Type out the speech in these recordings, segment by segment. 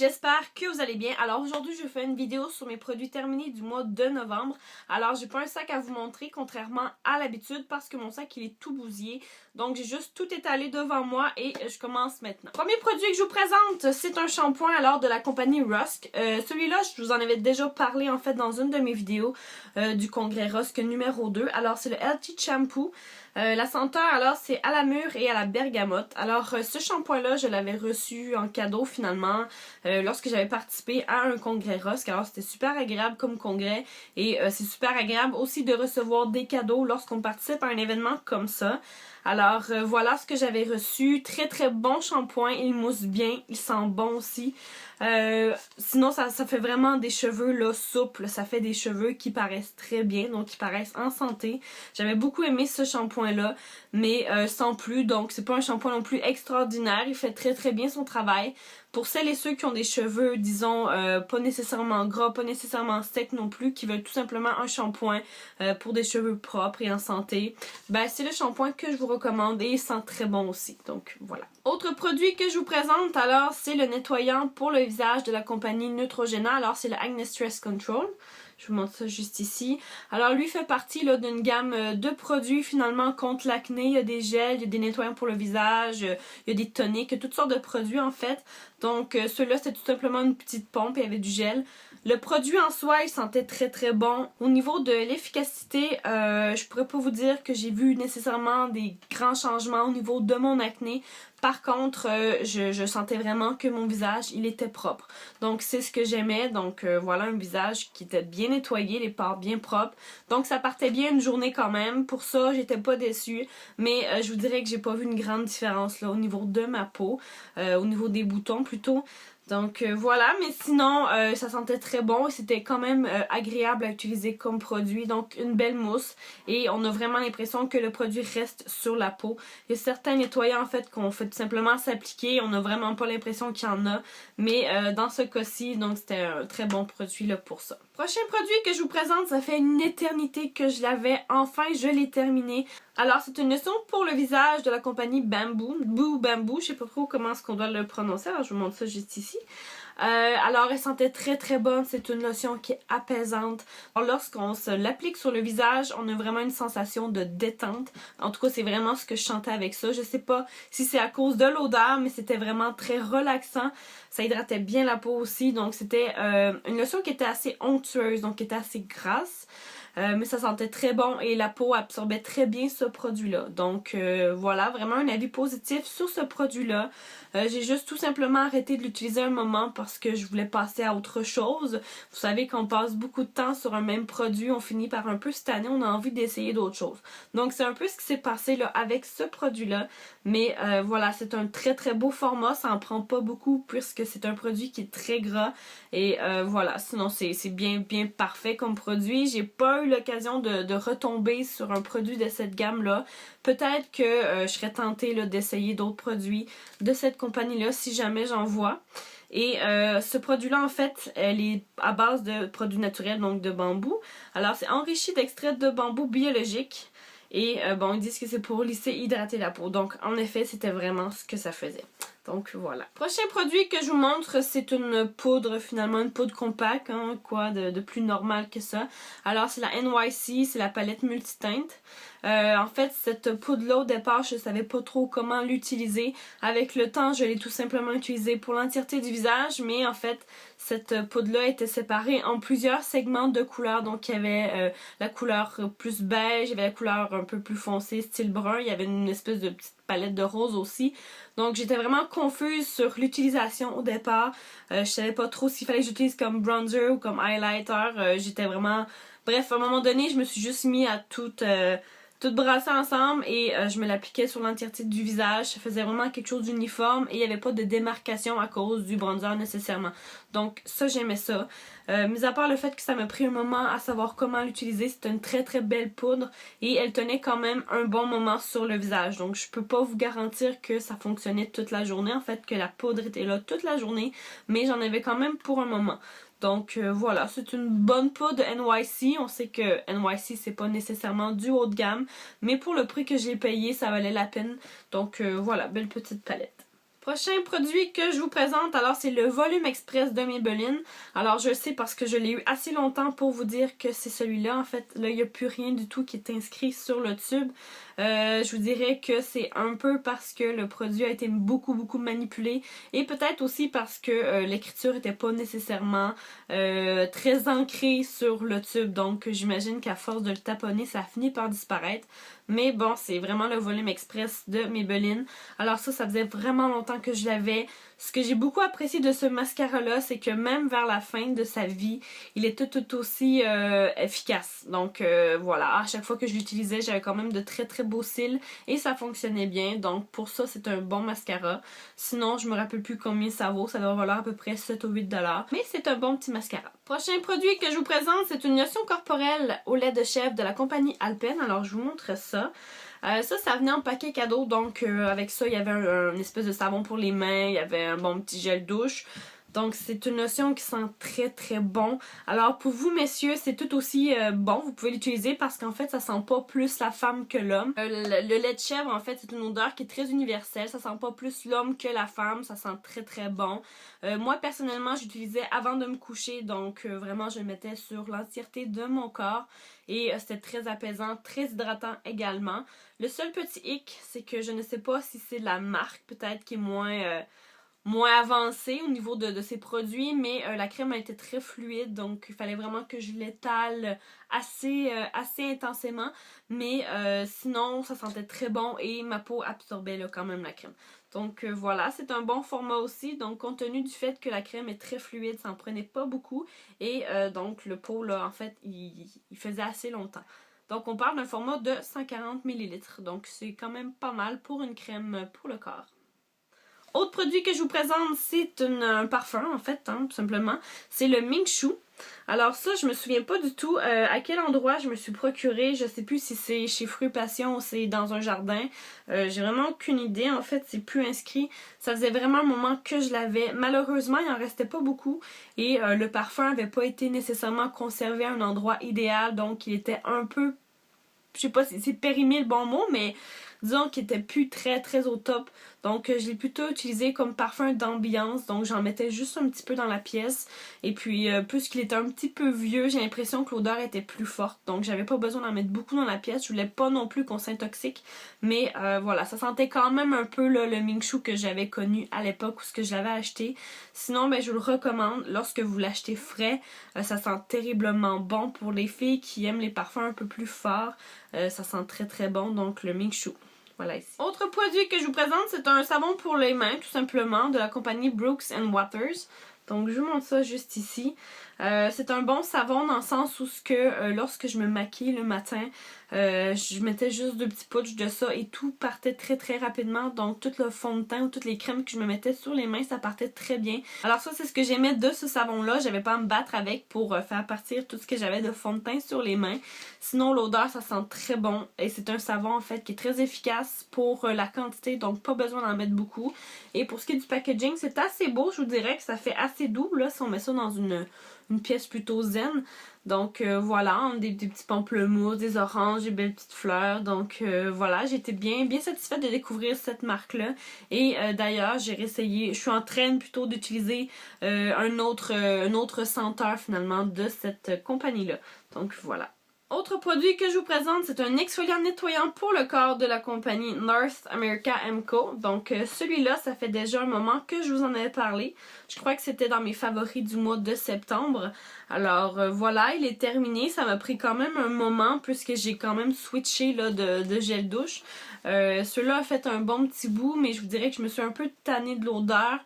j'espère que vous allez bien. Alors aujourd'hui je fais une vidéo sur mes produits terminés du mois de novembre. Alors j'ai pas un sac à vous montrer contrairement à l'habitude parce que mon sac il est tout bousillé. Donc j'ai juste tout étalé devant moi et je commence maintenant. Premier produit que je vous présente, c'est un shampoing alors de la compagnie Rusk. Celui-là je vous en avais déjà parlé en fait dans une de mes vidéos du congrès Rusk numéro 2. Alors c'est le Healthy Shampoo. La senteur alors c'est à la mûre et à la bergamote. Alors ce shampoing là je l'avais reçu en cadeau finalement lorsque j'avais participé à un congrès Rusk. Alors c'était super agréable comme congrès et c'est super agréable aussi de recevoir des cadeaux lorsqu'on participe à un événement comme ça. Alors voilà ce que j'avais reçu. Très très bon shampoing, il mousse bien, il sent bon aussi. Sinon ça fait vraiment des cheveux là souples, ça fait des cheveux qui paraissent très bien, donc qui paraissent en santé. J'avais beaucoup aimé ce shampoing là, mais sans plus, donc c'est pas un shampoing non plus extraordinaire, il fait très très bien son travail. Pour celles et ceux qui ont des cheveux, disons, pas nécessairement gras, pas nécessairement secs non plus, qui veulent tout simplement un shampoing pour des cheveux propres et en santé, ben c'est le shampoing que je vous recommande et il sent très bon aussi, donc voilà. Autre produit que je vous présente, alors c'est le nettoyant pour le visage de la compagnie Neutrogena, alors c'est le Acne Stress Control. Je vous montre ça juste ici. Alors lui fait partie d'une gamme de produits finalement contre l'acné. Il y a des gels, il y a des nettoyants pour le visage, il y a des toniques, toutes sortes de produits en fait. Donc celui-là c'était tout simplement une petite pompe, il y avait du gel. Le produit en soi il sentait très très bon. Au niveau de l'efficacité, je pourrais pas vous dire que j'ai vu nécessairement des grands changements au niveau de mon acné. Par contre, je sentais vraiment que mon visage, il était propre. Donc, c'est ce que j'aimais. Donc, voilà un visage qui était bien nettoyé, les pores bien propres. Donc, ça partait bien une journée quand même. Pour ça, j'étais pas déçue. Mais je vous dirais que j'ai pas vu une grande différence là au niveau de ma peau. Au niveau des boutons plutôt. Donc voilà, mais sinon ça sentait très bon et c'était quand même agréable à utiliser comme produit. Donc une belle mousse et on a vraiment l'impression que le produit reste sur la peau. Il y a certains nettoyants en fait qu'on fait tout simplement s'appliquer, on n'a vraiment pas l'impression qu'il y en a. Mais dans ce cas-ci, donc c'était un très bon produit là pour ça. Prochain produit que je vous présente, ça fait une éternité que je l'avais, enfin je l'ai terminé. Alors c'est une lotion pour le visage de la compagnie Bamboo, je sais pas trop comment est-ce qu'on doit le prononcer, alors je vous montre ça juste ici. Alors elle sentait très très bonne, c'est une lotion qui est apaisante. Lorsqu'on se l'applique sur le visage, on a vraiment une sensation de détente. En tout cas c'est vraiment ce que je sentais avec ça. Je sais pas si c'est à cause de l'odeur, mais c'était vraiment très relaxant. Ça hydratait bien la peau aussi, donc c'était une lotion qui était assez onctueuse, donc qui était assez grasse. Mais ça sentait très bon et la peau absorbait très bien ce produit-là. Donc voilà, vraiment un avis positif sur ce produit-là. J'ai juste tout simplement arrêté de l'utiliser un moment parce que je voulais passer à autre chose. Vous savez qu'on passe beaucoup de temps sur un même produit, on finit par un peu cette année, on a envie d'essayer d'autres choses. Donc c'est un peu ce qui s'est passé là avec ce produit-là. Mais voilà, c'est un très très beau format, ça en prend pas beaucoup puisque c'est un produit qui est très gras. Et voilà, sinon c'est bien parfait comme produit. J'ai pas eu l'occasion de retomber sur un produit de cette gamme-là. Peut-être que je serais tentée d'essayer d'autres produits de cette compagnie-là si jamais j'en vois. Et ce produit-là, en fait, elle est à base de produits naturels, donc de bambou. Alors, c'est enrichi d'extraits de bambou biologique. Et bon, ils disent que c'est pour lisser, hydrater la peau. Donc, en effet, c'était vraiment ce que ça faisait. Donc, voilà. Prochain produit que je vous montre, c'est une poudre, finalement, une poudre compacte, hein, quoi de plus normal que ça. Alors, c'est la NYC, c'est la palette multiteinte. En fait, cette poudre-là, au départ, je savais pas trop comment l'utiliser. Avec le temps, je l'ai tout simplement utilisée pour l'entièreté du visage, mais en fait, cette poudre-là était séparée en plusieurs segments de couleurs. Donc, il y avait la couleur plus beige, il y avait la couleur un peu plus foncée, style brun, il y avait une espèce de petite palette de rose aussi. Donc, j'étais vraiment confuse sur l'utilisation au départ. Je savais pas trop s'il fallait que j'utilise comme bronzer ou comme highlighter. J'étais vraiment... Bref, à un moment donné, je me suis juste mis à tout brasser ensemble et je me l'appliquais sur l'entièreté du visage. Ça faisait vraiment quelque chose d'uniforme et il n'y avait pas de démarcation à cause du bronzer nécessairement. Donc ça, j'aimais ça. Mis à part le fait que ça m'a pris un moment à savoir comment l'utiliser, c'est une très très belle poudre et elle tenait quand même un bon moment sur le visage. Donc je peux pas vous garantir que ça fonctionnait toute la journée, en fait que la poudre était là toute la journée, mais j'en avais quand même pour un moment. Donc voilà, c'est une bonne poudre NYC. On sait que NYC c'est pas nécessairement du haut de gamme, mais pour le prix que j'ai payé, ça valait la peine. Donc voilà, belle petite palette. Prochain produit que je vous présente, alors c'est le volume express de Maybelline. Alors je le sais parce que je l'ai eu assez longtemps pour vous dire que c'est celui-là. En fait, là il n'y a plus rien du tout qui est inscrit sur le tube. Je vous dirais que c'est un peu parce que le produit a été beaucoup manipulé et peut-être aussi parce que l'écriture n'était pas nécessairement très ancrée sur le tube. Donc j'imagine qu'à force de le taponner, ça a fini par disparaître. Mais bon, c'est vraiment le volume express de Maybelline. Alors ça faisait vraiment longtemps que je l'avais. Ce que j'ai beaucoup apprécié de ce mascara-là, c'est que même vers la fin de sa vie, il était tout aussi efficace. Donc voilà, à chaque fois que je l'utilisais, j'avais quand même de très beaux cils et ça fonctionnait bien. Donc pour ça, c'est un bon mascara. Sinon, je me rappelle plus combien ça vaut. Ça doit valoir à peu près 7 ou 8 $. Mais c'est un bon petit mascara. Prochain produit que je vous présente, c'est une lotion corporelle au lait de chèvre de la compagnie Alpen. Alors je vous montre ça. Ça venait en paquet cadeau, donc avec ça, il y avait une espèce de savon pour les mains, il y avait un bon petit gel douche. Donc c'est une lotion qui sent très bon. Alors pour vous messieurs, c'est tout aussi bon, vous pouvez l'utiliser parce qu'en fait ça sent pas plus la femme que l'homme. Le lait de chèvre en fait c'est une odeur qui est très universelle, ça sent pas plus l'homme que la femme, ça sent très bon. Moi personnellement j'utilisais avant de me coucher, donc vraiment je le mettais sur l'entièreté de mon corps et c'était très apaisant, très hydratant également. Le seul petit hic, c'est que je ne sais pas si c'est la marque peut-être qui est moins avancée au niveau de ses produits, mais la crème a été très fluide, donc il fallait vraiment que je l'étale assez intensément, mais sinon ça sentait très bon et ma peau absorbait là, quand même la crème. Donc voilà, c'est un bon format aussi, donc compte tenu du fait que la crème est très fluide, ça en prenait pas beaucoup et donc le pot là en fait il faisait assez longtemps. Donc on parle d'un format de 140 ml, donc c'est quand même pas mal pour une crème pour le corps. Autre produit que je vous présente, c'est un parfum en fait, hein, tout simplement. C'est le Ming Shu. Alors ça, je me souviens pas du tout à quel endroit je me suis procuré. Je sais plus si c'est chez Fruits Passion ou c'est dans un jardin. J'ai vraiment aucune idée. En fait, c'est plus inscrit. Ça faisait vraiment un moment que je l'avais. Malheureusement, il en restait pas beaucoup. Et le parfum avait pas été nécessairement conservé à un endroit idéal. Donc, il était un peu... Je sais pas si c'est périmé le bon mot, mais disons qu'il était plus très au top. Donc je l'ai plutôt utilisé comme parfum d'ambiance. Donc j'en mettais juste un petit peu dans la pièce. Et puis puisqu'il était un petit peu vieux, j'ai l'impression que l'odeur était plus forte. Donc j'avais pas besoin d'en mettre beaucoup dans la pièce. Je voulais pas non plus qu'on s'intoxique. Mais voilà, ça sentait quand même un peu là, le Ming Shu que j'avais connu à l'époque où ce que je l'avais acheté. Sinon, ben, je vous le recommande lorsque vous l'achetez frais. Ça sent terriblement bon pour les filles qui aiment les parfums un peu plus forts. Ça sent très bon, donc le Ming Shu. Voilà ici. Autre produit que je vous présente, c'est un savon pour les mains, tout simplement, de la compagnie Brooks Waters. Donc je vous montre ça juste ici. C'est un bon savon dans le sens où lorsque je me maquille le matin, je mettais juste 2 petits pouches de ça et tout partait très rapidement. Donc tout le fond de teint ou toutes les crèmes que je me mettais sur les mains, ça partait très bien. Alors ça, c'est ce que j'aimais de ce savon-là. J'avais pas à me battre avec pour faire partir tout ce que j'avais de fond de teint sur les mains. Sinon, l'odeur, ça sent très bon. Et c'est un savon, en fait, qui est très efficace pour la quantité. Donc, pas besoin d'en mettre beaucoup. Et pour ce qui est du packaging, c'est assez beau. Je vous dirais que ça fait assez doux, là, si on met ça dans une pièce plutôt zen. Donc voilà, des petits pamplemousses, des oranges, des belles petites fleurs. Donc voilà, j'étais bien satisfaite de découvrir cette marque-là. Et d'ailleurs, j'ai réessayé, je suis en train plutôt d'utiliser une autre senteur finalement de cette compagnie-là. Donc voilà. Autre produit que je vous présente, c'est un exfoliant nettoyant pour le corps de la compagnie North America Co. Donc celui-là, ça fait déjà un moment que je vous en avais parlé. Je crois que c'était dans mes favoris du mois de septembre. Alors voilà, il est terminé. Ça m'a pris quand même un moment puisque j'ai quand même switché là, de gel douche. Celui-là a fait un bon petit bout, mais je vous dirais que je me suis un peu tannée de l'odeur.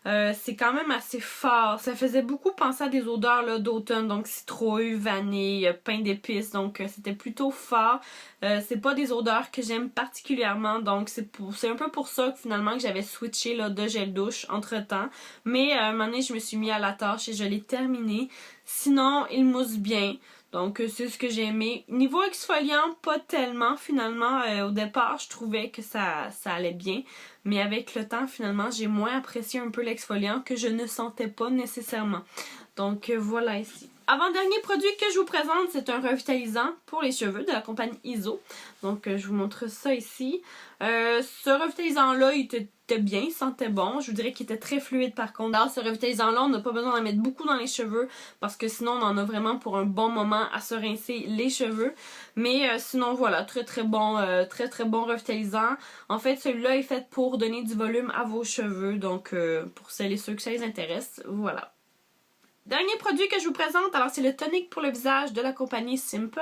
C'est quand même assez fort. Ça faisait beaucoup penser à des odeurs d'automne, donc citrouille, vanille, pain d'épices, donc c'était plutôt fort. C'est pas des odeurs que j'aime particulièrement, donc c'est un peu pour ça que finalement que j'avais switché là, de gel douche entre temps. Mais à un moment donné, je me suis mis à la tâche et je l'ai terminé. Sinon, il mousse bien. Donc c'est ce que j'ai aimé. Niveau exfoliant, pas tellement finalement. Au départ, je trouvais que ça allait bien. Mais avec le temps, finalement, j'ai moins apprécié un peu l'exfoliant que je ne sentais pas nécessairement. Donc voilà ici. Avant-dernier produit que je vous présente, c'est un revitalisant pour les cheveux de la compagnie Iso. Donc je vous montre ça ici. Ce revitalisant-là, il était bien, il sentait bon. Je vous dirais qu'il était très fluide par contre. Alors ce revitalisant-là, on n'a pas besoin d'en mettre beaucoup dans les cheveux parce que sinon on en a vraiment pour un bon moment à se rincer les cheveux. Mais sinon voilà, très bon revitalisant. En fait celui-là est fait pour donner du volume à vos cheveux. Donc pour celles et ceux que ça les intéresse, voilà. Dernier produit que je vous présente, alors c'est le tonique pour le visage de la compagnie Simple.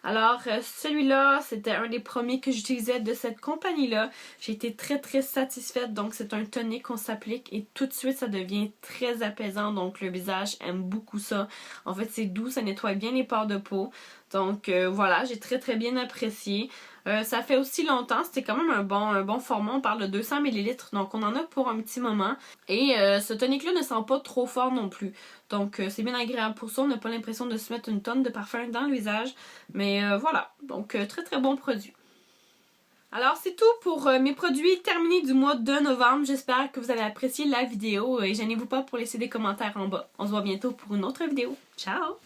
Alors celui-là, c'était un des premiers que j'utilisais de cette compagnie-là. J'ai été très satisfaite, donc c'est un tonique qu'on s'applique et tout de suite ça devient très apaisant, donc le visage aime beaucoup ça. En fait c'est doux, ça nettoie bien les pores de peau. Donc voilà, j'ai très bien apprécié. Ça fait aussi longtemps, c'était quand même un bon format, on parle de 200 ml, donc on en a pour un petit moment. Et ce tonique-là ne sent pas trop fort non plus. Donc c'est bien agréable pour ça, on n'a pas l'impression de se mettre une tonne de parfum dans le visage. Mais voilà, donc très bon produit. Alors c'est tout pour mes produits terminés du mois de novembre. J'espère que vous avez apprécié la vidéo et gênez-vous pas pour laisser des commentaires en bas. On se voit bientôt pour une autre vidéo. Ciao!